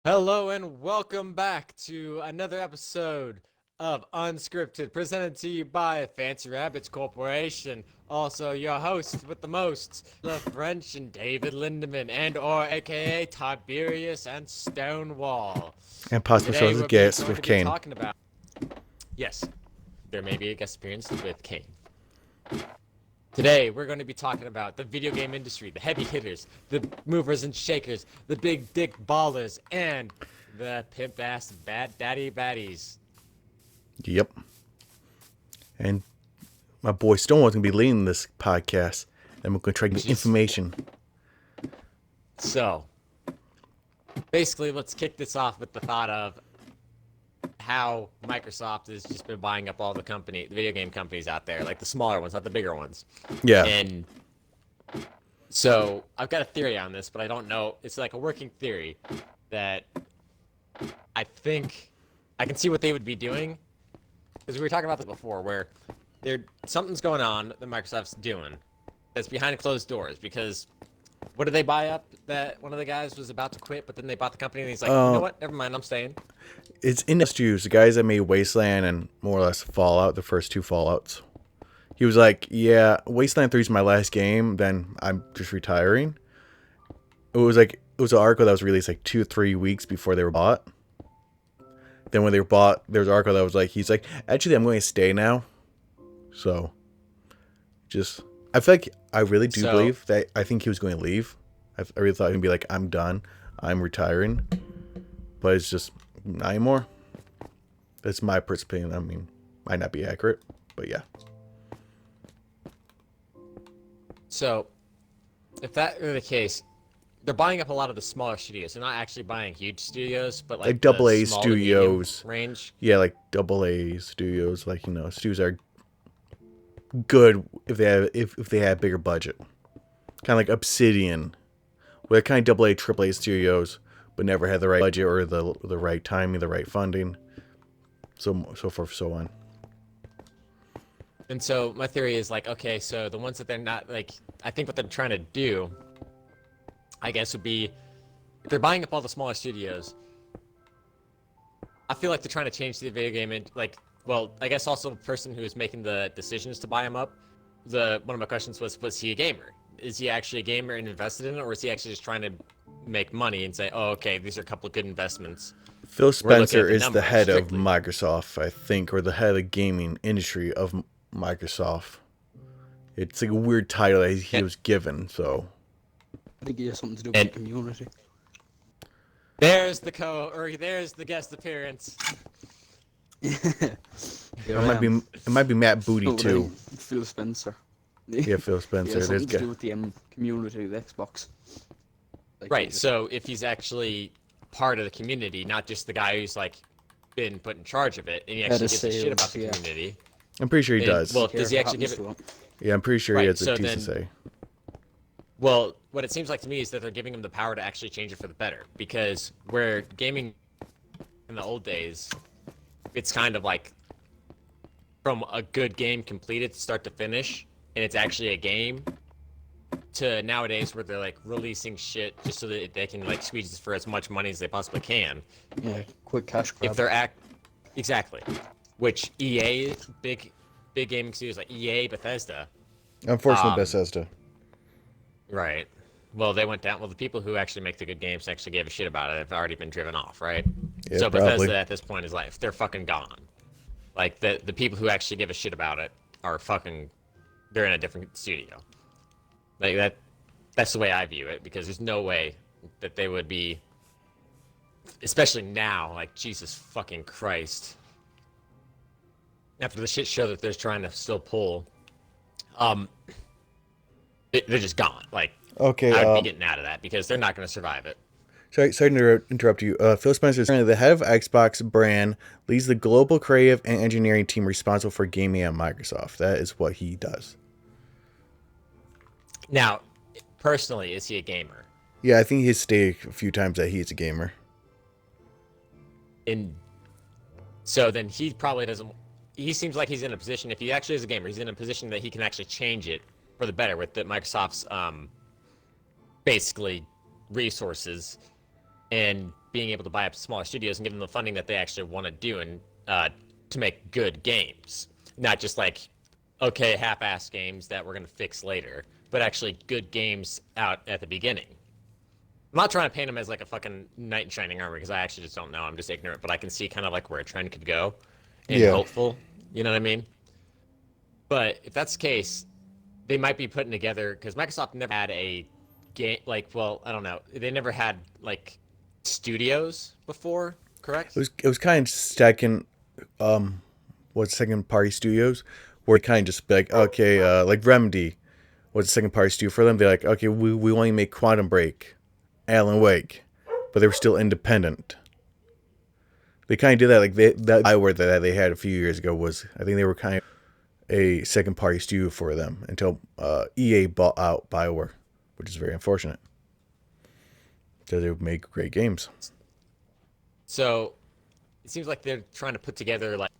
Hello and welcome back to another episode of Unscripted, presented to you by Fancy Rabbits Corporation. Also, your host with the most, the French and David Lindemann, and/or AKA Tiberius and Stonewall. And possible Today shows as we're guests going with to be Kane. talking about, yes, there may be a guest appearance with Kane. Today, we're going to be talking about the video game industry, the heavy hitters, the movers and shakers, the big dick ballers, and the pimp ass bad daddy baddies. Yep. And my boy Stonewall's gonna be leading this podcast, and we're gonna try to get information. So, basically, let's kick this off with the thought of how Microsoft has just been buying up all the video game companies out there, like the smaller ones, not the bigger ones. Yeah. And so I've got a theory on this, but I don't know. It's like a working theory that I think I can see what they would be doing, because we were talking about this before, where something's going on that Microsoft's doing that's behind closed doors. Because what did they buy up? That one of the guys was about to quit, but then they bought the company, and he's like, you know what? Never mind, I'm staying. It's in Studios, the guys that made Wasteland and more or less Fallout, the first two Fallouts. He was like, yeah, Wasteland 3 is my last game, then I'm just retiring. It was an article that was released like 2 or 3 weeks before they were bought. Then when they were bought, there was an article that was like, he's like, actually, I'm going to stay now. So, I feel like I really do believe that I think he was going to leave. I really thought he'd be like, I'm done. I'm retiring. But it's just not anymore. That's my personal opinion. I mean, might not be accurate, but yeah. So, if that were the case, they're buying up a lot of the smaller studios. They're not actually buying huge studios, but like double A small studios range. Yeah, like double A studios, like studios are good if they have bigger budget. Kind of like Obsidian, where kind of double A, triple A studios, but never had the right budget or the right timing, the right funding, so forth, so on. And so my theory is like, okay, so the ones that they're not like, I think what they're trying to do, I guess, would be if they're buying up all the smaller studios. I feel like they're trying to change the video game and well, I guess also the person who is making the decisions to buy them up. One of my questions was he a gamer? Is he actually a gamer and invested in it, or is he actually just trying to make money and say, oh, okay, these are a couple of good investments? Phil Spencer is the head of Microsoft, I think, or the head of the gaming industry of Microsoft. It's like a weird title that he was given, so. I think it has something to do with the community. There's the guest appearance. It might be Matt Booty too. Phil Spencer. Yeah, Phil Spencer. Yeah, something to do with the community of Xbox. Right. So if he's actually part of the community, not just the guy who's like been put in charge of it, and he actually gives a shit about the community. I'm pretty sure he does. Well, does he actually give it? Yeah, I'm pretty sure he has a piece to say. Well, what it seems like to me is that they're giving him the power to actually change it for the better. Because where gaming in the old days, it's kind of like from a good game completed start to finish, and it's actually a game, to nowadays where they're like releasing shit just so that they can like squeeze it for as much money as they possibly can. Yeah, quick cash grab. If they're exactly, which EA, big gaming studios like EA, Bethesda. Unfortunately, Bethesda. Right. Well, they went down. Well, the people who actually make the good games actually gave a shit about it have already been driven off, right? Yeah, so probably. Bethesda at this point is like, they're fucking gone. Like the people who actually give a shit about it are fucking, they're in a different studio. Like that's the way I view it, because there's no way that they would be, especially now, like Jesus fucking Christ. After the shit show that they're trying to still pull, they're just gone. Like, okay, I would be getting out of that because they're not going to survive it. Sorry to interrupt you. Phil Spencer is currently the head of Xbox brand, leads the global creative and engineering team responsible for gaming at Microsoft. That is what he does. Now, personally, is he a gamer? Yeah, I think he's stated a few times that he's a gamer. And so then he probably doesn't. He seems like he's in a position, if he actually is a gamer, he's in a position that he can actually change it for the better with Microsoft's basically resources and being able to buy up smaller studios and give them the funding that they actually want to do and to make good games, not just like okay half-ass games that we're gonna fix later, but actually good games out at the beginning. I'm not trying to paint them as like a fucking knight in shining armor because I actually just don't know. I'm just ignorant, but I can see kind of like where a trend could go, and Yeah. hopeful. You know what I mean? But if that's the case, they might be putting together because Microsoft never had a game like well, I don't know. They never had like studios before, correct? It was kind of second, second party studios, where it kind of just be like, okay, like Remedy was a second party studio for them. They're like, okay, we only make Quantum Break, Alan Wake, but they were still independent. They kind of did that, like that Bioware that they had a few years ago was, I think they were kind of a second party studio for them until EA bought out Bioware, which is very unfortunate. Because they would make great games. So it seems like they're trying to put together like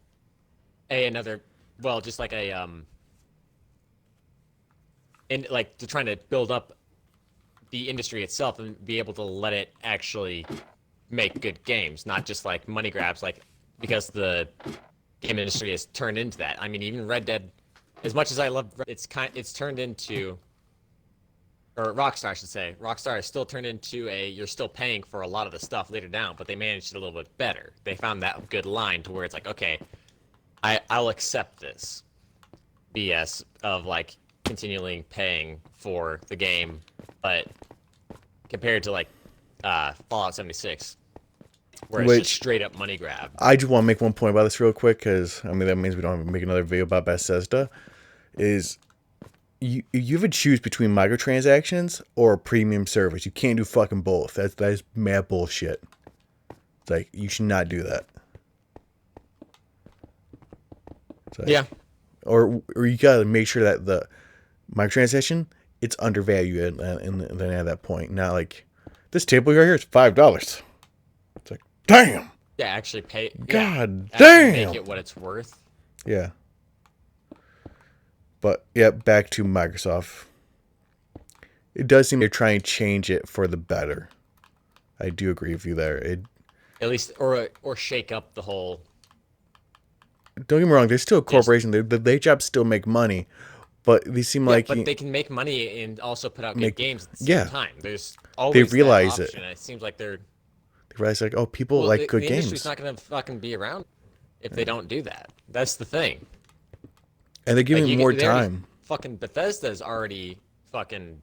another well, just like a and like they're trying to build up the industry itself and be able to let it actually make good games, not just like money grabs, like because the game industry has turned into that. I mean, even Red Dead, as much as I love, it's turned into, or Rockstar, I should say, Rockstar has still turned into you're still paying for a lot of the stuff later down, but they managed it a little bit better. They found that good line to where it's like, okay, I'll accept this BS of like continually paying for the game, but compared to like Fallout 76, where it's just straight up money grab. I just want to make one point about this real quick, because I mean that means we don't have to make another video about Bethesda. Is you have to choose between microtransactions or a premium service. You can't do fucking both. That is mad bullshit. It's like you should not do that. Like, Yeah. Or you gotta make sure that the microtransaction it's undervalued and then at that point, not like this table right here is $5. It's like damn. Yeah, actually pay. God yeah, damn. Make it what it's worth. Yeah. But yeah, back to Microsoft. It does seem they're trying to change it for the better. I do agree with you there. At least, or shake up the whole. Don't get me wrong. They're still a corporation. Their jobs still make money, but they seem like but they can make money and also put out good games at the same yeah. time. There's always realize that it. option. It seems like they're. They realize like, oh, people like good the games. industry's not gonna fucking be around if they don't do that. That's the thing. And they're giving more time. Fucking Bethesda's already fucking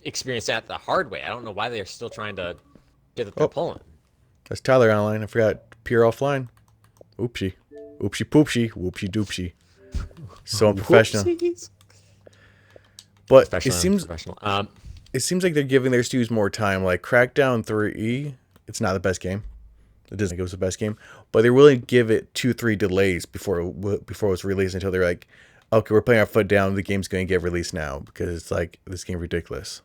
experienced that the hard way. I don't know why they're still trying to get that they're pulling. That's Tyler online. I forgot. Pure offline. Oopsie. Oopsie poopsie. Whoopsie doopsie. So unprofessional. Whoopsies. But it seems like they're giving their studios more time. Like Crackdown 3, it's not the best game. It doesn't think it was the best game, but they're willing to give it 2-3 delays before it was released until they're like, okay, we're putting our foot down. The game's going to get released now because it's like this game ridiculous.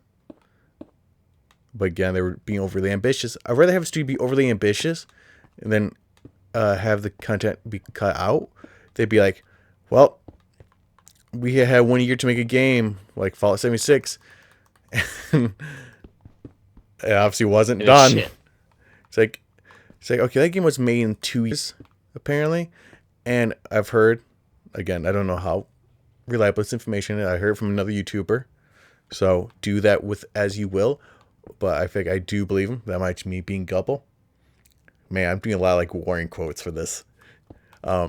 But again, they were being overly ambitious. I'd rather have a studio be overly ambitious and then have the content be cut out. They'd be like, well, we had 1 year to make a game like Fallout 76. And it obviously wasn't done. Shit. It's like, okay, that game was made in 2 years, apparently. And I've heard, again, I don't know how reliable this information is. I heard from another YouTuber. So do that with as you will. But I think I do believe him. That might be me being gullible. Man, I'm doing a lot of like warring quotes for this.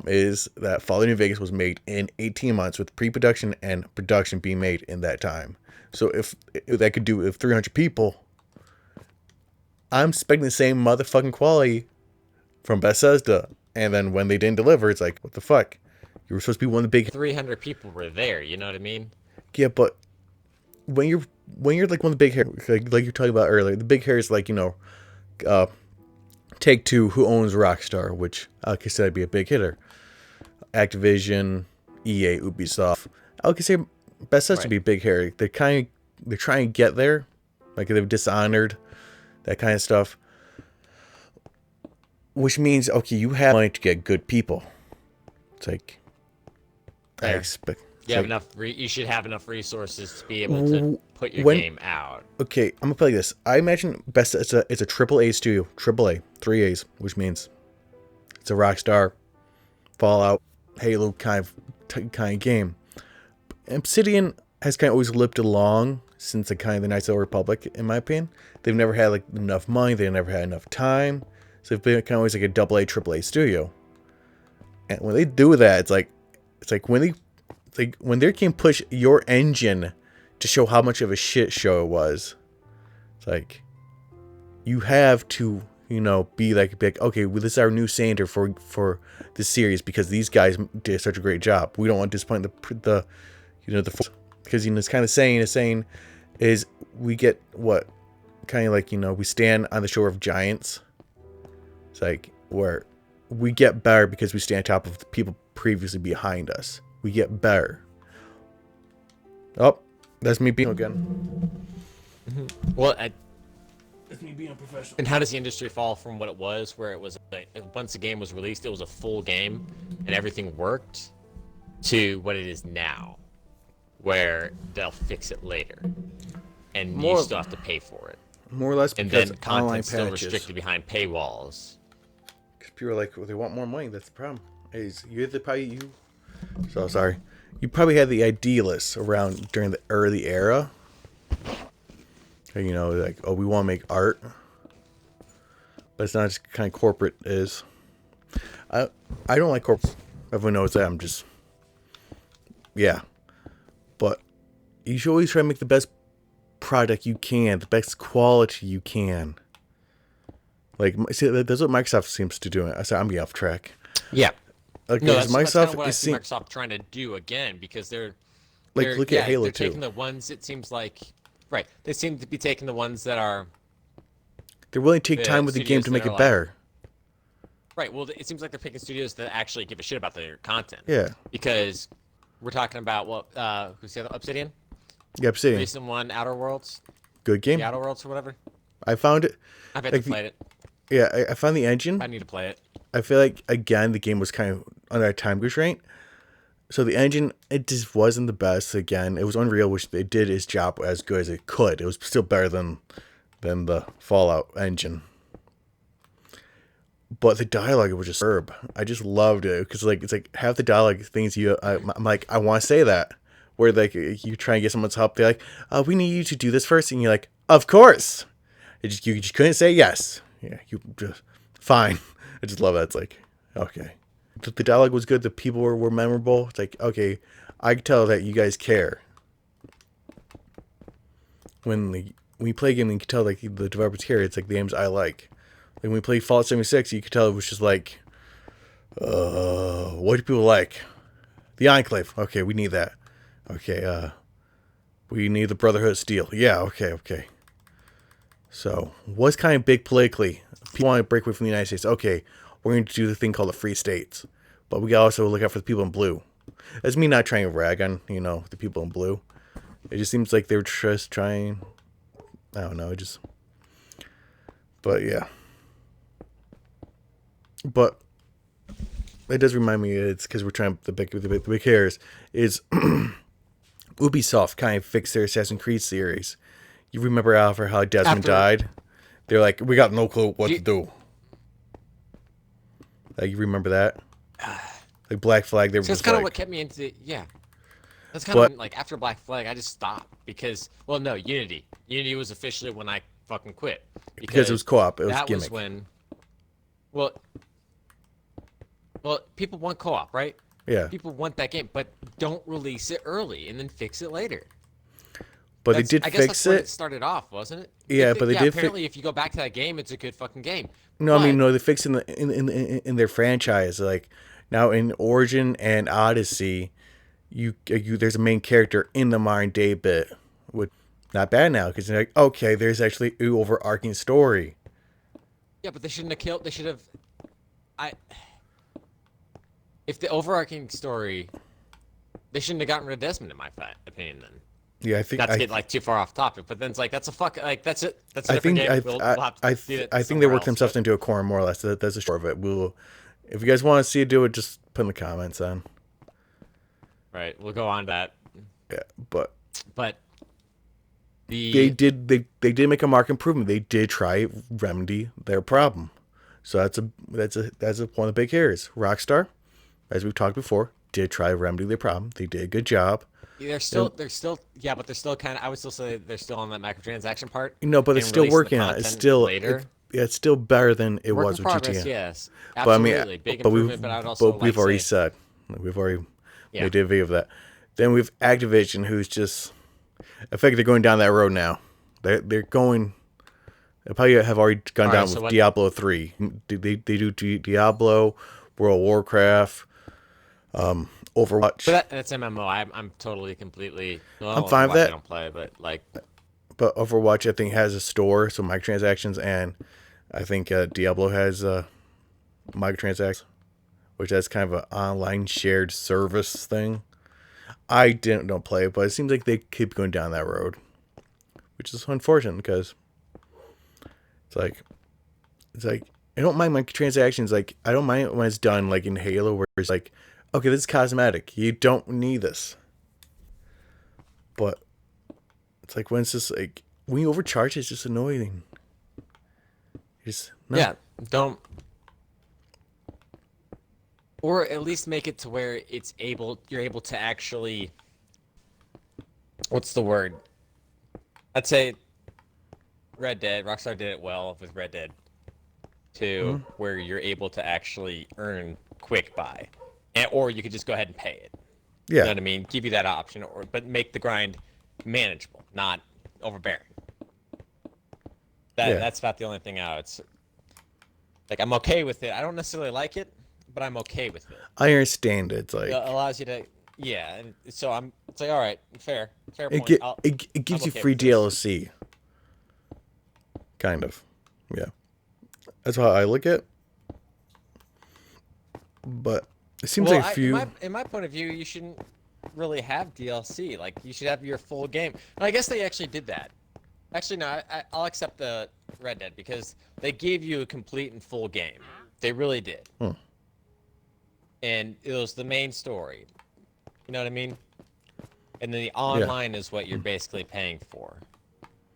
Is that Fallout New Vegas was made in 18 months with pre-production and production being made in that time. So if that could do it with 300 people, I'm expecting the same motherfucking quality from Bethesda. And then when they didn't deliver, it's like, what the fuck? You were supposed to be one of the big 300 people were there. You know what I mean? Yeah, but when you're like one of the big hair, like you're talking about earlier, the big hair is like, Take-Two, who owns Rockstar, which I could say would be a big hitter. Activision, EA, Ubisoft. I could say Bethesda would be a big hitter. They're trying to get there, like they've Dishonored, that kind of stuff. Which means, okay, you have money to get good people. It's like, I expect. You have enough. You should have enough resources to be able to put your game out. Okay, I'm gonna play this. I imagine best it's a triple A studio, triple A, 3 A's, which means it's a Rockstar, Fallout, Halo kind of game. Obsidian has kind of always limped along since the kind of the Knights of the Republic, in my opinion. They've never had like enough money. They've never had enough time, so they've been kind of always like a double A, triple A studio. And when they do that, it's like when they can push your engine to show how much of a shit show it was. It's like you have to, be like okay, well, this is our new standard for this series because these guys did such a great job. We don't want to disappoint the because it's kind of saying is we get what kind of like we stand on the shore of giants. It's like where we get better because we stand on top of the people previously behind us. We get better. Oh, that's me being again. Well, that's me being a professional. And how does the industry fall from what it was, where it was like, once the game was released, it was a full game and everything worked, to what it is now, where they'll fix it later, and you still have to pay for it. More or less, and then content's still restricted behind paywalls. Because people are like, well, they want more money. That's the problem. So sorry. You probably had the idealists around during the early era. Like, oh, we want to make art. But it's not as kind of corporate is. I don't like corporate. Everyone knows that. I'm just... Yeah. But you should always try to make the best product you can. The best quality you can. Like, see, that's what Microsoft seems to do. I'm getting off track. Yeah. Like, no, that's kind of what I see Microsoft trying to do again, because they're look at Halo 2. They're taking the ones, it seems like, right, they seem to be taking the ones that are... They're willing to take time with the game to make it better. Right, well, it seems like they're picking studios that actually give a shit about their content. Yeah. Because we're talking about, who's the other? Obsidian? Yeah, Obsidian. Recent one, Outer Worlds? Good game. The Outer Worlds or whatever? I found it. I've had to play it. Yeah, I found the engine. I need to play it. I feel like, again, the game was kind of under a time constraint. So the engine, it just wasn't the best. Again, it was Unreal, which it did its job as good as it could. It was still better than the Fallout engine. But the dialogue, it was just superb. I just loved it. Because it's like half the dialogue things I'm like, I want to say that. Where like you try and get someone's help. They're like, we need you to do this first. And you're like, of course. You just couldn't say yes. Yeah, you just, fine. I just love that. It's like, okay. The dialogue was good. The people were memorable. It's like, okay, I can tell that you guys care. When you play a game, you can tell like the developers care. It's like the games I like. Like when we played Fallout 76, you could tell it was just like, what do people like? The Enclave. Okay, we need that. Okay, we need the Brotherhood of Steel. Yeah, okay. So, what's kind of big politically? People want to break away from the United States. Okay, we're going to do the thing called the Free States. But we got to also look out for the people in blue. That's me not trying to rag on, the people in blue. It just seems like they were just trying... I don't know, But, yeah. But, it does remind me, it's because we're trying... The big hairs is... Ubisoft kind of fixed their Assassin's Creed series. You remember, Alfred, how Desmond died? They're like, we got no clue what to do. Like, you remember that? Like Black Flag, they were just kind of like... what kept me into... Yeah. That's kind of like, after Black Flag, I just stopped. Because, well, no, Unity. Unity was officially when I fucking quit. Because it was co-op. It was that gimmick. Was when... Well, people want co-op, right? Yeah. People want that game, but don't release it early and then fix it later. But they did I guess fix that's where it. It started off, wasn't it? Yeah, but they did. Apparently, if you go back to that game, it's a good fucking game. No, I mean, no, they fixed in their franchise. Like now in Origin and Odyssey, you there's a main character in the modern day bit. With not bad now because they're like, okay, there's actually an overarching story. Yeah, but they shouldn't have killed. They should have. If the overarching story, they shouldn't have gotten rid of Desmond, in my opinion. Then. Yeah, I think not to get like too far off topic, but then it's like that's that's it. That's a different game. I think they worked themselves into a corner more or less. That's a short of it. If you guys want to see it do it, just put in the comments on. Right. We'll go on that. Yeah, but But they did make a marked improvement. They did try remedy their problem. So that's one of the big areas. Rockstar, as we've talked before, did try remedy their problem. They did a good job. yeah, but they're still kind of. I would still say they're still on that microtransaction part. But it's And still releasing the working on it. It's content still later. it's still better than it Work was in with progress, GTA. yes, But I mean, absolutely, big improvement. But I'd also like we've to already say, said we've already yeah, made a video of that. Then we have Activision, who's just, I think they're going down that road now. They're going. They probably have already gone All right, down so with what? Diablo 3. They do Diablo, World of Warcraft, Overwatch. But that's MMO. I'm totally completely. I'm Well, fine with Overwatch I that. don't play, but like, But Overwatch, I think, has a store, so microtransactions, and I think Diablo has microtransactions, which that's kind of an online shared service thing. I don't play it, but it seems like they keep going down that road, which is unfortunate because it's like I don't mind microtransactions. Like I don't mind it when it's done, like in Halo, where it's like, okay, this is cosmetic. You don't need this, but it's like when it's just like when you overcharge, it's just annoying. Just no. yeah, don't. Or at least make it to where you're able to actually. What's the word? I'd say Red Dead. Rockstar did it well with Red Dead 2, where you're able to actually earn quick buy, or you could just go ahead and pay it. You know Yeah, what I mean? Give you that option, but make the grind manageable, not overbearing. yeah. That's about the only thing out. It's like I'm okay with it. I don't necessarily like it, but I'm okay with it. I understand it. It's like It allows you to, yeah. And so it's like, all right, fair it point. it gives I'm you okay free with this. DLC, kind of. Yeah, that's how I look at it. But it seems Well, like a few. in my point of view, you shouldn't really have DLC. Like you should have your full game. And I guess they actually did that. Actually, no, I'll accept the Red Dead because they gave you a complete and full game. They really did. Hmm. And it was the main story. You know what I mean? And then the online is what you're basically paying for.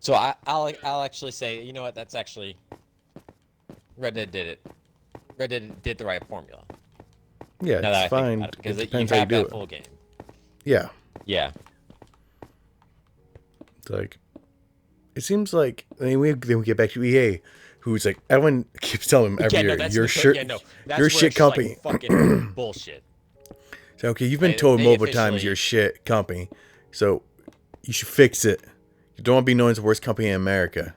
So I'll actually say, you know what? That's actually Red Dead did it. Red Dead did the right formula. Yeah, Now that I it's think fine. about it, because It you depends how you have do that it. full game. Yeah, Yeah. it's like it seems like. I mean, then we get back to EA, who's like everyone keeps telling him every Yeah, no, year, that's "You're the shit, yeah, no, that's you're where a shit it's just, company." like, fucking bullshit. So okay, you've been told They multiple times officially- you're a shit company, so you should fix it. You don't want to be known as the worst company in America.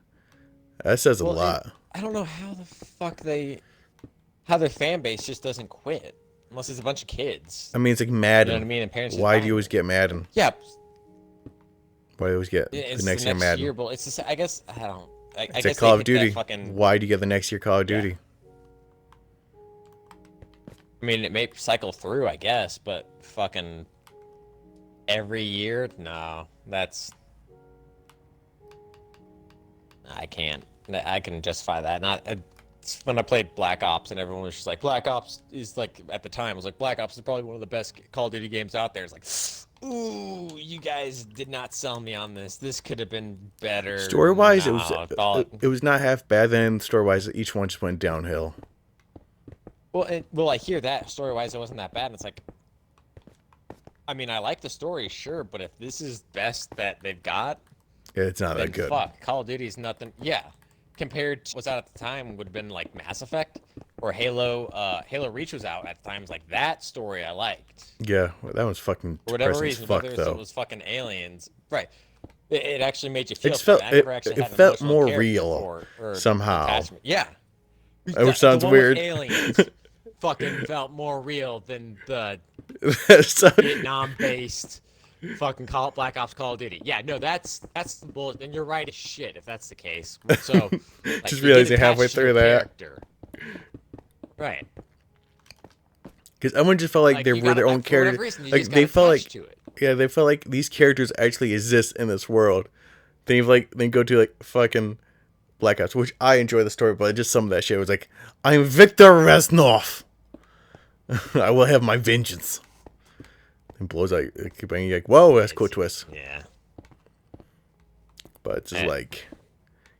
That says a Well, lot. I don't know how the fuck how their fan base just doesn't quit unless it's a bunch of kids. I mean, it's like You know Madden. what I mean? And parents. Just Why buy do you always it. get Madden? Yeah, Why do you always get it's the next year Madden? year, but it's I guess I don't. I It's guess like they Call of hit that Duty. Fucking, Why do you get the next year Call of Yeah. Duty? I mean, it may cycle through, I guess, but fucking every year, no, that's. I can't. I can justify that. Not it's when I played Black Ops and everyone was just like, Black Ops is like at the time was like Black Ops is probably one of the best Call of Duty games out there. It's like, ooh, you guys did not sell me on this. This could have been better. Story wise, No, it was not half bad. Then story wise, each one just went downhill. well, I hear that story wise, it wasn't that bad. And it's like, I mean, I like the story, sure, but if this is best that they've got, It's not then that good. fuck, Call of Duty's nothing. Yeah, compared to what's out at the time would have been like Mass Effect or Halo. Halo Reach was out at the times. Like that story, I liked. Yeah, well, that was fucking For whatever depressing as reason, fuck whether though. it was fucking aliens, right? It actually made you feel. It's felt- something. I never it- actually it had an felt emotional more character real or somehow. attachment. Yeah, Which The sounds one with weird. aliens fucking felt more real than the So- Vietnam-based fucking Black Ops Call of Duty. Yeah, no, that's the bullshit. And you're right as shit if that's the case. So like, Just you realizing get halfway attached to your through that. character. Right. Because everyone just felt like they you were gotta- their own for whatever character. reason, you Like just they got felt like attached to it. yeah, they felt like these characters actually exist in this world. Then you then go to like fucking Black Ops, which I enjoy the story, but just some of that shit was like, I'm Victor Reznov. I will have my vengeance. and blows out. And you're like, whoa, that's a cool It's- twist. Yeah. But it's just Eh. like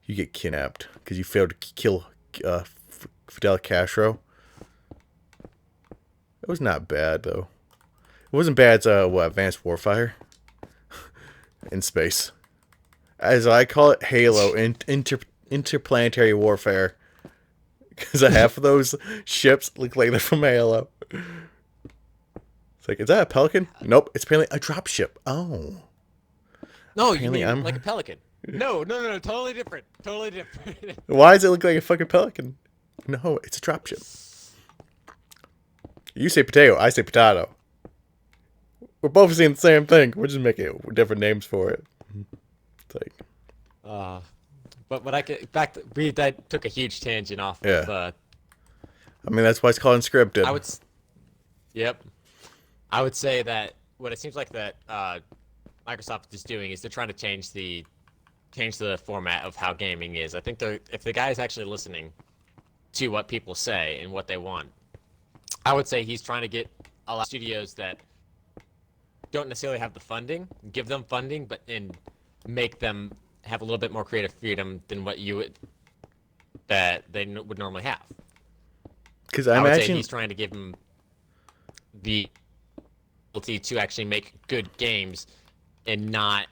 you get kidnapped because you failed to kill Fidel Castro. It was not bad though. It wasn't bad as Advanced Warfare in space, as I call it, Halo interplanetary warfare. Because half of those ships look like they're from Halo. It's like, is that a Pelican? Nope, it's apparently a dropship. Oh. No, you Apparently mean I'm- like a pelican. No, totally different. Totally different. Why does it look like a fucking pelican? No, it's a dropship. You say potato, I say potato. We're both saying the same thing. We're just making different names for it. It's like, But what I get that took a huge tangent off Yeah. of I mean, that's why it's called unscripted. Yep. I would say that what it seems like that Microsoft is doing is they're trying to change the format of how gaming is. I think if the guy is actually listening to what people say and what they want, I would say he's trying to get a lot of studios that don't necessarily have the funding, give them funding, and make them have a little bit more creative freedom than what that they would normally have. Because I would say imagine he's trying to give them the ability to actually make good games and not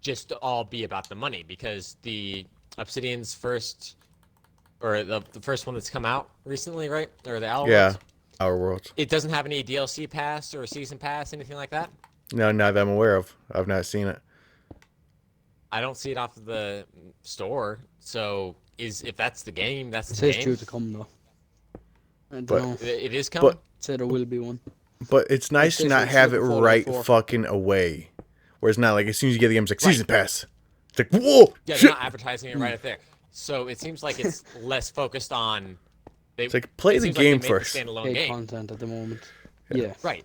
just all be about the money, because the Obsidian's first, or the first one that's come out recently, right? Or the Outer yeah, Worlds, Our Worlds. it doesn't have any DLC pass or season pass, anything like that. No, not that I'm aware of. I've not seen it. I don't see it off of the store. So if that's the game, that's It the says game. due to come though. I don't But- know. It is coming. But Said there will be one. But it's nice to says not it's have it looking forward right for. fucking away. Where it's not like as soon as you get the game, it's like Right. season pass. It's like, whoa! Yeah, shit. they're not advertising it right up there. So it seems like it's less focused on. It's like, play it the seems like game they made first. The standalone Paid game. content at the moment. Yeah. Right.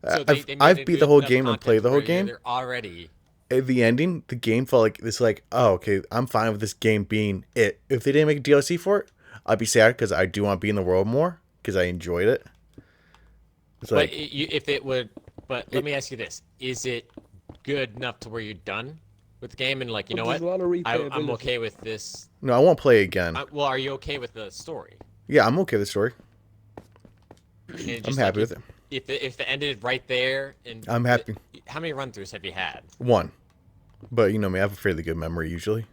I've beat the whole game and played the whole game. They're already. At the ending, the game felt like it's like, oh, okay, I'm fine with this game being it. If they didn't make a DLC for it, I'd be sad because I do want to be in the world more because I enjoyed it. It's But like, if it would, but let me ask you this: is it good enough to where you're done with the game and like, you know But what? there's a lot of I'm replayability. okay with this. no, I won't play again. Well, are you okay with the story? Yeah, I'm okay with the story. And it I'm just, happy like, with it. If it ended right there, and I'm happy. How many run-throughs have you had? One. But you know me, I have a fairly good memory usually.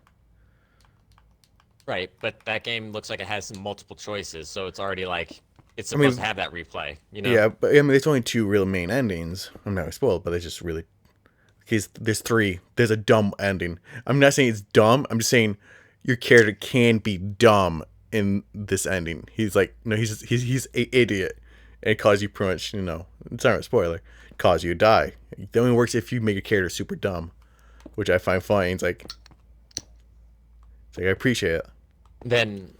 Right, but that game looks like it has some multiple choices, so it's already like it's I mean- supposed to have that replay. You know? Yeah, but I mean, there's only two real main endings. I'm not spoiled, but there's just really. Because there's three. There's a dumb ending. I'm not saying it's dumb. I'm just saying your character can be dumb in this ending. He's like, no, he's an idiot, and it causes you pretty much, you know, it's not a spoiler. Cause you to die. It only works if you make your character super dumb, which I find funny. It's like I appreciate it. Then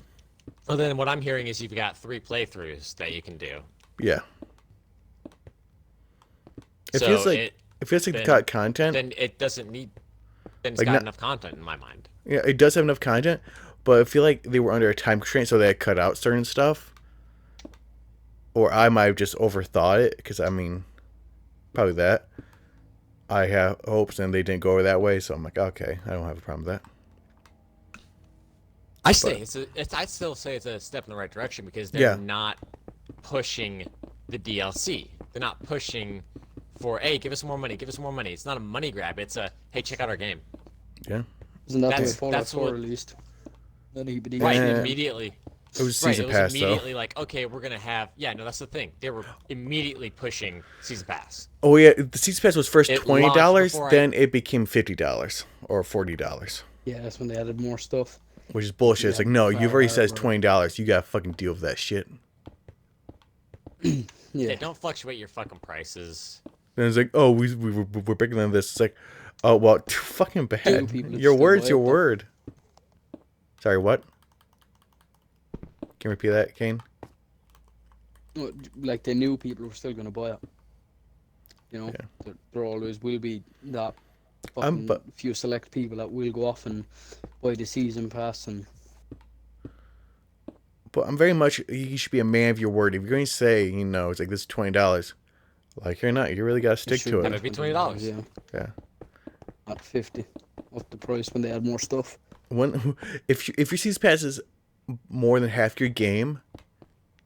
what I'm hearing is you've got 3 playthroughs that you can do. Yeah. It So feels like it's then- got content. Then it doesn't need. Then it's Like got not- enough content in my mind. Yeah, it does have enough content, but I feel like they were under a time constraint, so they had cut out certain stuff. Or I might have just overthought it, because I mean, probably that. I have hopes, and they didn't go over that way, so I'm like, okay, I don't have a problem with that. I say I still say it's a step in the right direction because they're Yeah. not pushing the DLC. They're not pushing for, hey, give us more money, give us more money. It's not a money grab. It's a, hey, check out our game. Yeah, Isn't that the way That's- Fallout that's 4 what- released? Then he Right, Yeah. immediately. it was Right, season it was pass though. immediately like, okay, we're gonna have. Yeah, no, that's the thing. They were immediately pushing season pass. Oh yeah, the season pass was first It $20, launched before then it became $50 or $40, Yeah, that's when they added more stuff. which is bullshit. It's Yeah, like, no, you've already said it's right. $20. You gotta fucking deal with that shit. Yeah, Yeah. don't fluctuate your fucking prices. And it's like, oh, we're bigger than this. It's like, oh, well, too fucking bad. people Your still word's buy your it, though. word. Sorry, what? Can you repeat that, Kane? No, like they knew people were still going to buy it. You know, Yeah. there always will be that fucking but- few select people that will go off and buy the season pass and But I'm very much, you should be a man of your word. If you're going to say, you know, it's like, this is $20, Like it or not, you really gotta It stick should to That it. would be $20. Yeah, Yeah. at 50, up the price when they add more stuff. When if your season pass is more than half your game,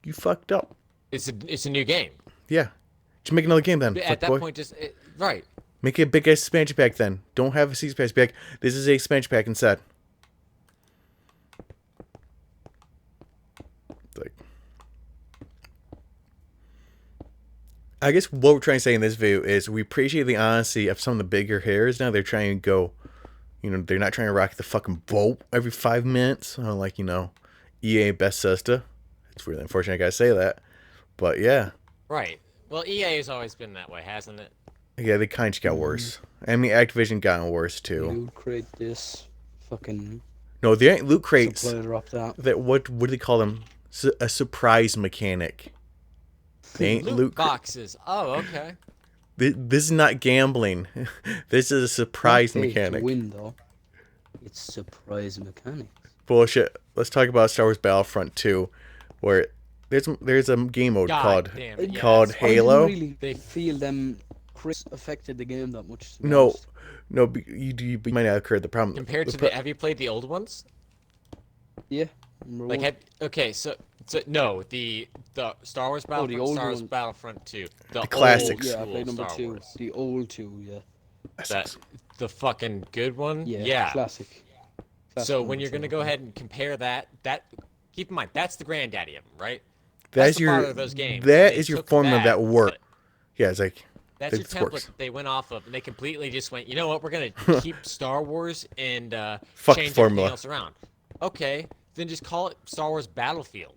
you fucked up. It's a new game. Yeah. Just make another game then, At fuck that boy. point, right. Make it a big ass expansion pack then. Don't have a season pass pack. This is a expansion pack instead. Like, I guess what we're trying to say in this video is we appreciate the honesty of some of the bigger hairs. Now they're trying to go, they're not trying to rock the fucking boat every 5 minutes. Like, EA best sister. It's really unfortunate I gotta say that. But yeah. Right. Well, EA has always been that way, hasn't it? Yeah, they kind of got worse. I mean, Activision gotten worse too. Loot crate this, fucking No, they ain't loot crates. supply drop that. What do they call them? A surprise mechanic. They ain't loot boxes. Oh, okay. This is not gambling. This is a surprise Not pay mechanic. to win though. It's surprise mechanics. Bullshit. Let's talk about Star Wars Battlefront 2, where there's a game mode God damn it, yes. called Halo. I didn't really feel them affected the game that much. To be No, honest. no, you might not have occurred the problem. Compared to have you played the old ones? Yeah. Like, no, the Star Wars Battlefront, old Star Wars ones. Battlefront 2, the classics. Yeah, I old played number Star 2. Wars. The old 2, yeah. The fucking good one. Yeah. Classic. So when you're gonna go ahead and compare that keep in mind that's the granddaddy of them, right? That's the your father of those games. that They is your took formula that worked. Yeah, it's like that's your this template works. that they went off of, and they completely just went, you know what, we're gonna keep Star Wars and Fuck change formula. everything else around. Okay, then just call it Star Wars Battlefield.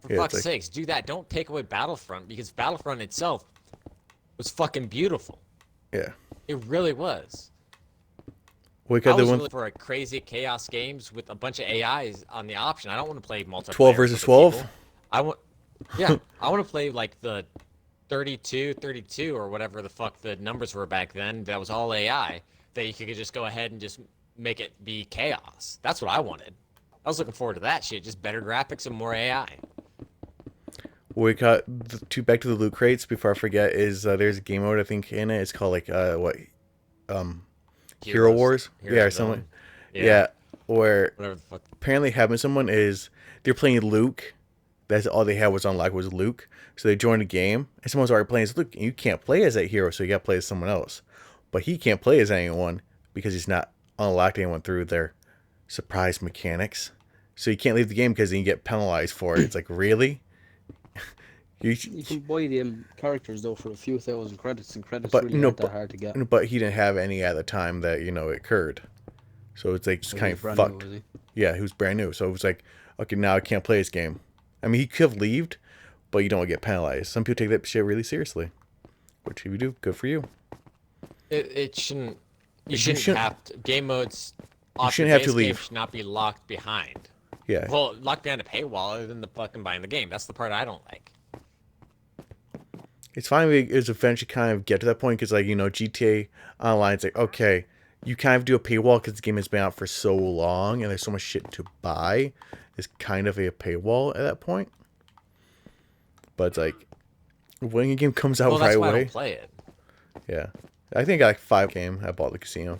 For Yeah, it's fuck's like- sakes, do that. Don't take away Battlefront, because Battlefront itself was fucking beautiful. Yeah. It really was. We I got the was one really for a crazy chaos games with a bunch of AIs on the option. I don't want to play multiplayer. 12 versus with other 12? people. I want to play like the 32 or whatever the fuck the numbers were back then. That was all AI. That you could just go ahead and just make it be chaos. That's what I wanted. I was looking forward to that shit. Just better graphics and more AI. we got back to the loot crates before I forget is there's a game mode I think in it. It's called like Hero Wars. Yeah, or something. Yeah, where Whatever the fuck. apparently having someone is they're playing Luke. That's all they had was unlocked was Luke. So they joined the game, and someone's already playing as Luke. And you can't play as that hero, so you got to play as someone else. But he can't play as anyone because he's not unlocked anyone through their surprise mechanics. So you can't leave the game because then you get penalized for it. It's like, really? You can buy the characters though for a few thousand credits, and credits But really aren't that hard to get. But he didn't have any at the time that it occurred. So it's like just kind of Brand new, fucked. was he? Yeah, he was brand new. So it was like, okay, now I can't play this game. I mean, he could have left, but you don't get penalized. Some people take that shit really seriously. Which if you do, good for you. It shouldn't. You shouldn't- shouldn't have to. Game modes. You shouldn't have to base game leave. Should not be locked behind. Yeah. Well, locked behind a paywall other than the fucking buying the game. That's the part I don't like. It's fine if it's eventually kind of get to that point because, like, GTA Online, it's like, okay, you kind of do a paywall because the game has been out for so long and there's so much shit to buy. It's kind of a paywall at that point. But it's like, when a game comes out Well, that's right why I away. don't play it. Yeah. I think I got like 5 game. I bought the casino.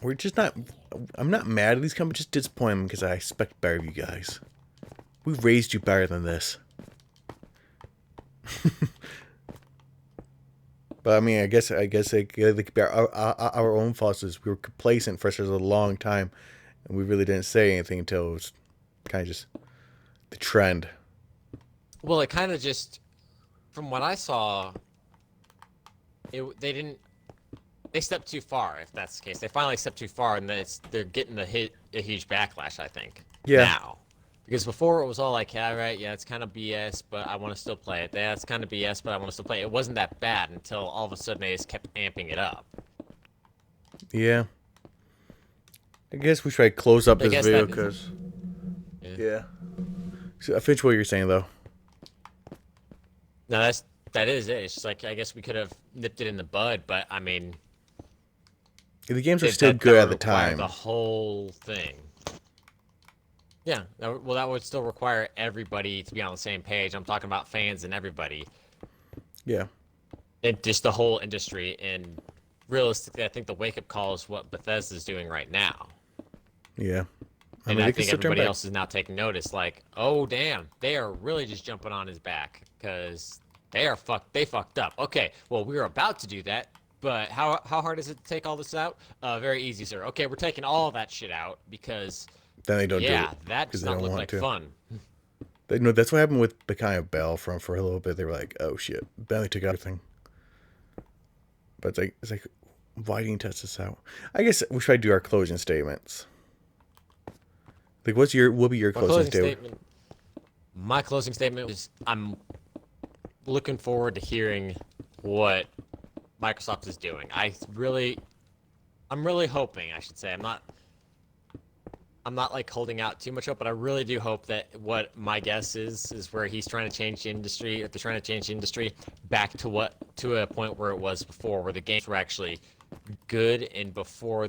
We're just not. I'm not mad at these companies, just disappointed because I expect better of you guys. We raised you better than this. But I mean, I guess it could be our own faults is we were complacent for such a long time, and we really didn't say anything until it was kind of just the trend. Well, it kind of just, from what I saw, they stepped too far. If that's the case, they finally stepped too far, and then they're getting a huge backlash. I think. Yeah. Now. Because before it was all like, yeah, right, yeah, it's kind of BS, but I want to still play it. Yeah, it's kind of BS, but I want to still play it. It wasn't that bad until all of a sudden they just kept amping it up. Yeah. I guess we should close up I this guess video that- because. Yeah. Yeah. So I finish what you're saying though. No, that is it. It's just like I guess we could have nipped it in the bud, but I mean, The games were that still would good at the require time. The whole thing. Yeah, well, that would still require everybody to be on the same page. I'm talking about fans and everybody, Yeah, and just the whole industry. And realistically, I think the wake up call is what Bethesda's doing right now. yeah. I And mean, I they can think still turn everybody back. else is now taking notice. Like, oh damn, they are really just jumping on his back because they fucked up. Okay, well we were about to do that, but how hard is it to take all this out? Very easy, sir. Okay, we're taking all that shit out because Then they don't do it yeah, that because does they not don't look want like to. fun. They, no, that's what happened with the kind of Bell from for a little bit. They were like, "Oh shit!" Then they took out everything. But it's like, why didn't you test this out? I guess we should do our closing statements. Like, what be your My closing closing statement? statement. My closing statement is I'm looking forward to hearing what Microsoft is doing. I'm really hoping, I should say. I'm not like holding out too much hope, but I really do hope that what my guess is where he's trying to change the industry, if they're trying to change the industry back to a point where it was before, where the games were actually good and before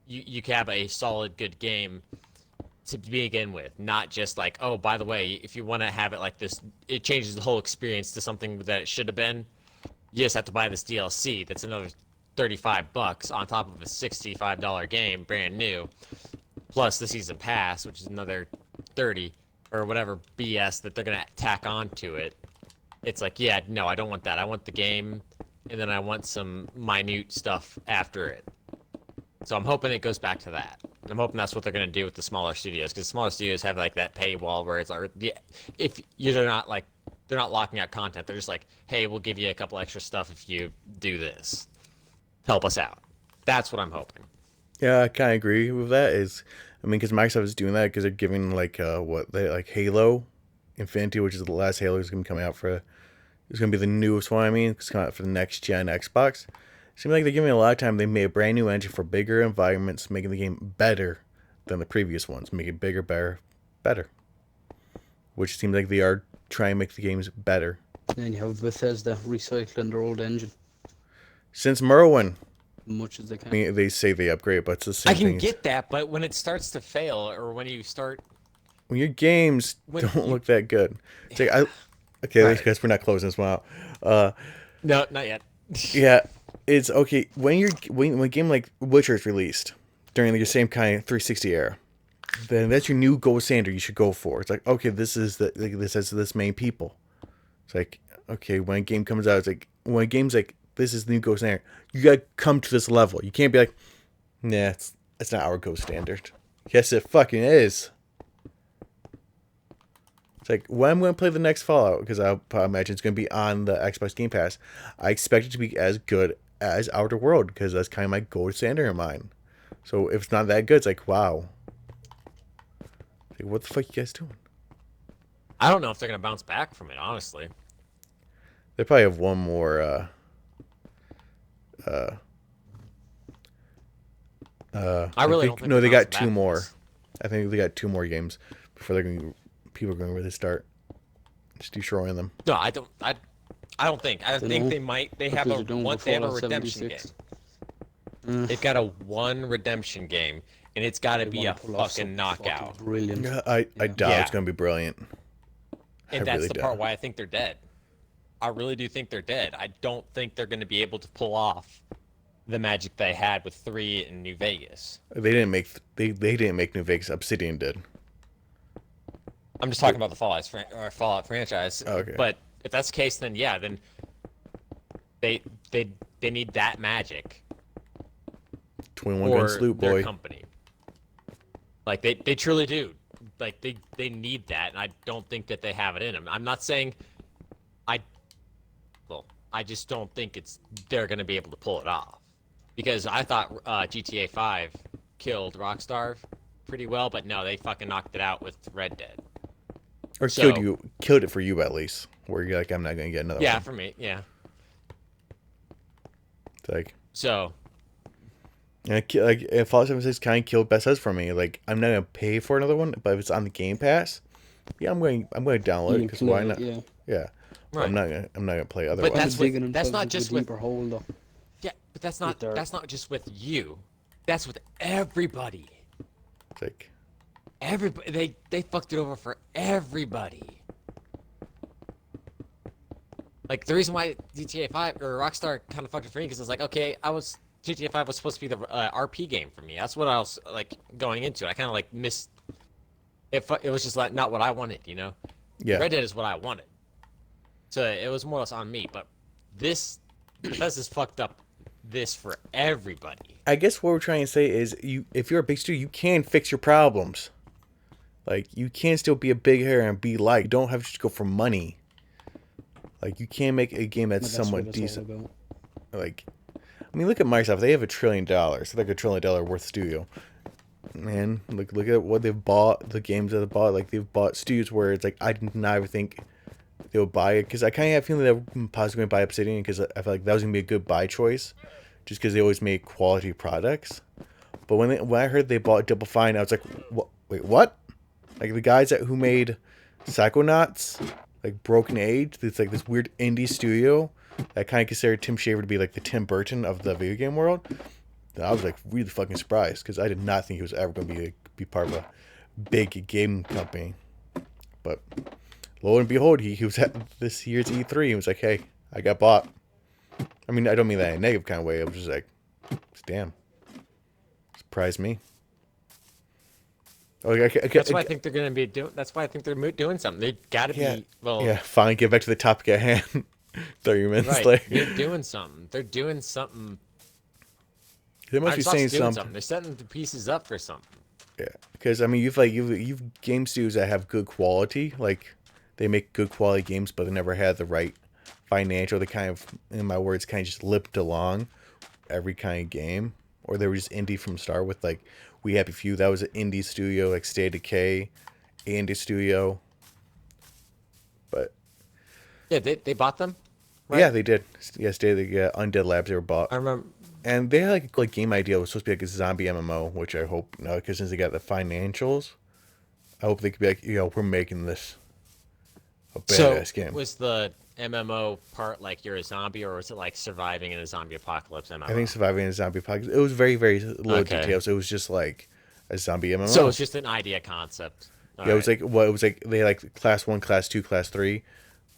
you could have a solid good game to begin with, not just like, oh, by the way, if you want to have it like this, it changes the whole experience to something that it should have been. You just have to buy this DLC. That's another $35 on top of a $65 game, brand new, plus the season pass, which is another 30 or whatever BS that they're gonna tack onto it. It's like, yeah, no, I don't want that. I want the game, and then I want some minute stuff after it. So I'm hoping it goes back to that. And I'm hoping that's what they're gonna do with the smaller studios, because smaller studios have like that paywall where it's like, if you're not like they're not locking out content. They're just like, hey, we'll give you a couple extra stuff if you do this. Help us out. That's what I'm hoping. Yeah, I kind of agree with that. I mean, because Microsoft is doing that because they're giving like what they like Halo Infinity, which is the last Halo is going to be coming out for. It's going to be the newest one. I mean, it's coming out for the next gen Xbox. Seems like they're giving it a lot of time. They made a brand new engine for bigger environments, making the game better than the previous ones, make it bigger, better. Which seems like they are trying to make the games better. And then you have Bethesda recycling their old engine Since Merwin, as much as they I can. mean, they say they upgrade, but it's the I same can thing. get that, but when it starts to fail, or when you start, When your games when don't you, look that good, it's like okay, right? because we're not closing this one out. Uh, No, not yet. yeah, it's okay when a game like Witcher is released during your same kind of 360 era, then that's your new gold standard. You should go for. It's like okay, this is this has this main people. It's like okay, when a game comes out, it's like when a game's like this is the new gold standard. You gotta come to this level. You can't be like, nah, it's not our gold standard. Yes, it fucking is. It's like when I'm going to play the next Fallout, because I imagine it's going to be on the Xbox Game Pass. I expect it to be as good as Outer World because that's kind of my gold standard in mind. So if it's not that good, it's like wow. It's like, what the fuck you guys doing? I don't know if they're gonna bounce back from it. Honestly, They probably have one more. I really don't think think no, they're they got bouncing two back from more. this. I think they got two more games before they're going. People are going to really start just destroying them. No, I don't. I don't think. I think know. they might. They What have was a it doing one. with They have a Fallout redemption game. 76? They've got a one redemption game, and it's got to They be wanna a pull off fucking something knockout. fucking brilliant. Yeah, I doubt Yeah. it's going to be brilliant. I And that's really the doubt. part why I think they're dead. I really do think they're dead. I don't think they're going to be able to pull off the magic they had with 3 in New Vegas. They didn't make they didn't make New Vegas. Obsidian did. I'm just talking about the Fallout franchise. Okay. But if that's the case, then yeah, then they they need that magic 21 gun for salute, their boy. company. Like they truly do. Like they need that, and I don't think that they have it in them. I'm not saying I just don't think they're going to be able to pull it off. Because I thought GTA 5 killed Rockstar pretty well, but no, they fucking knocked it out with Red Dead. Or So- killed it for you at least. Where you're like, I'm not gonna get another Yeah, one. for me, yeah. It's like, So like if Fallout 76 kind of killed Bethesda for me. Like, I'm not gonna pay for another one, but if it's on the Game Pass, yeah, I'm going to download it because why not? Yeah. Yeah. But right. I'm not gonna play other But ones. that's They're digging with- that's themselves not into just a with- deeper hole, though. yeah, but that's their- not just with you. That's with everybody. It's like, everybody they fucked it over for everybody. Like the reason why GTA 5 or Rockstar kind of fucked it for me because it's like, okay, GTA 5 was supposed to be the RP game for me. That's what I was like going into. I kind of like missed it. It was just like not what I wanted, you know. Yeah. Red Dead is what I wanted, so it was more or less on me. But this Bethesda's fucked up this for everybody. I guess what we're trying to say is, if you're a big studio, you can fix your problems. Like, you can still be a big hair and be liked. You don't have to just go for money. Like, you can make a game that's somewhat decent. Like, I mean, look at Microsoft. They have $1 trillion. They're like $1 trillion worth studio. Man, look at what they've bought. The games that they bought. Like, they've bought studios where it's like I did not ever think they would buy it, because I kind of have a feeling they were possibly going to buy Obsidian, because I feel like that was going to be a good buy choice, just because they always make quality products. But when I heard they bought Double Fine, I was like, wait, what? Like, the guys who made Psychonauts, like Broken Age, it's like this weird indie studio that kind of considered Tim Schafer to be like the Tim Burton of the video game world. I was like really fucking surprised, because I did not think he was ever going to be part of a big game company. But lo and behold, he was at this year's E3. He was like, hey, I got bought. I mean, I don't mean that in a negative kind of way. I was just like, damn. Surprised me. That's why I think they're going to be doing. That's why I think they're doing something. They got to be. Well, yeah. Finally, get back to the topic at hand. 30 minutes right. later. They're doing something. They're doing something. They must be saying something. They're setting the pieces up for something. Yeah, because I mean, you've game studios that have good quality. Like, they make good quality games, but they never had the right financial. They kind of, in my words, kind of just limped along every kind of game, or they were just indie from the start. With like We Happy Few, that was an indie studio. Like State of Decay, indie studio. But yeah, they bought them. Right? Yeah, they did. Yeah, Undead Labs, they were bought. I remember. And they had like game idea. It was supposed to be like a zombie MMO, which I hope, because since they got the financials, I hope they could be like, we're making this a badass game. Was the MMO part like you're a zombie, or was it like surviving in a zombie apocalypse MMO? I think surviving in a zombie apocalypse. It was very, very low details. It was just like a zombie MMO. So it's just an idea concept. It was like, it was like they had like class 1, class 2, class 3.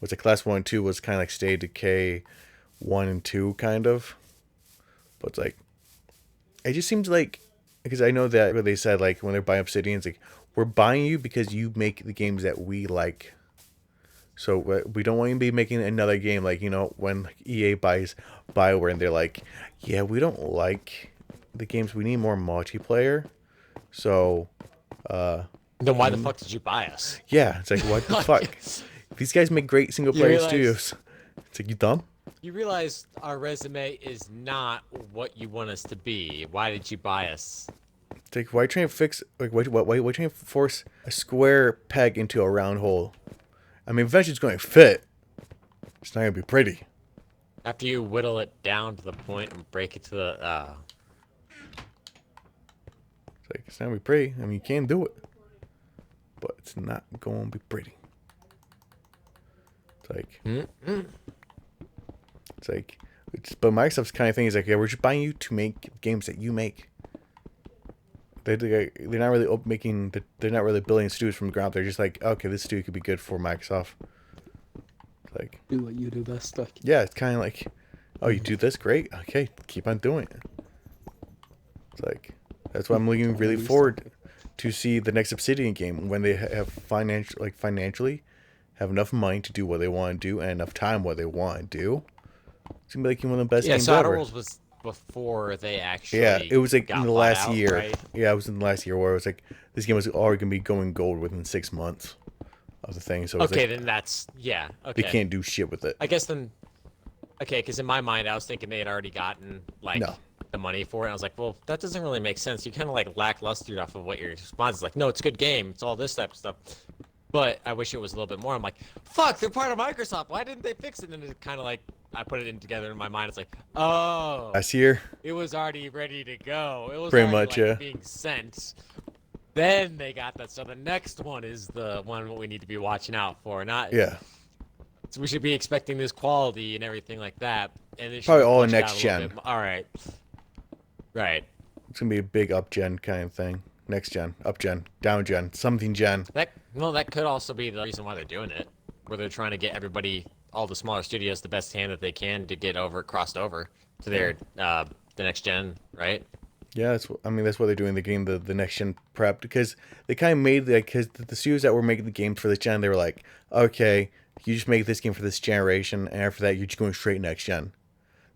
Was like class 1 and 2 was kind of like State of Decay 1 and 2 kind of. But it's like, it just seems like, because I know that what they said, like when they're buying Obsidian, it's like, we're buying you because you make the games that we like. So we don't want you to be making another game like, when EA buys BioWare and they're like, yeah, we don't like the games, we need more multiplayer. So then why the fuck did you buy us? Yeah, it's like, what the fuck? These guys make great single player studios. It's like, you dumb? You realize our resume is not what you want us to be. Why did you buy us? It's like, why trying to fix, like, why trying to force a square peg into a round hole? I mean, eventually it's going to fit. It's not going to be pretty. After you whittle it down to the point and break it to the, It's like, it's not going to be pretty. I mean, you can do it. But it's not going to be pretty. It's like... It's like... But Microsoft's kind of thing is like, yeah, we're just buying you to make games that you make. They're not really making... They're not really building studios from the ground. They're just like, okay, this studio could be good for Microsoft. It's like... Do what you do best, like. Yeah, it's kind of like, oh, you do this? Great. Okay, keep on doing it. It's like... That's why I'm looking really forward to see the next Obsidian game when they have financially have enough money to do what they want to do and enough time what they want to do. It's gonna be like one of the best games ever. Yeah, so was before they actually. Yeah, it was like in the last year. Right? Yeah, it was in the last year where it was like this game was already gonna be going gold within 6 months of the thing. So okay, like, then that's okay. They can't do shit with it. I guess then. Okay, because in my mind I was thinking they had already gotten the money for it. I was like, well, that doesn't really make sense. You kind of like lackluster off of what your response is like. No, it's a good game. It's all this type of stuff. But I wish it was a little bit more. I'm like, fuck, they're part of Microsoft. Why didn't they fix it? And it's kind of like, I put it in together in my mind. It's like, oh. Last year? It was already ready to go. It was pretty already, much, yeah. being sent. Then they got that. So the next one is the one we need to be watching out for. Not. Yeah. So we should be expecting this quality and everything like that. And it should probably all in next gen. All right. Right. It's going to be a big up gen kind of thing. next gen, up gen, down gen, something gen. That could also be the reason why they're doing it, where they're trying to get everybody, all the smaller studios, the best hand that they can to get crossed over to their the next gen, right? Yeah, that's what they're doing. They're getting the next gen prep because they kind of made because the studios that were making the game for this gen, they were like, okay, you just make this game for this generation, and after that, you're just going straight next gen.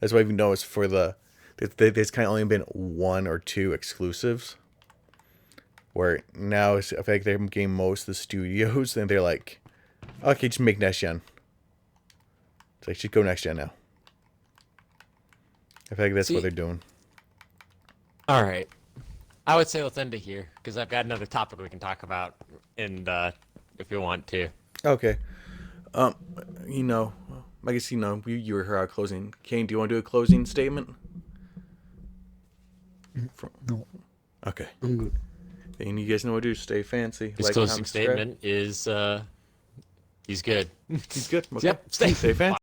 That's why I've noticed for there's kind of only been 1 or 2 exclusives. Where now I feel like they're getting most of the studios, and they're like, okay, just make next gen. It's like, just go next gen now. I feel like that's what they're doing. All right. I would say let's end it here because I've got another topic we can talk about, and if you want to. Okay. You know, I guess you were here our closing. Kane, do you want to do a closing statement? No, Okay. I'm good. And you guys know what to do. Stay fancy. His closing statement is he's good. He's good. Okay. Yep. Stay fancy.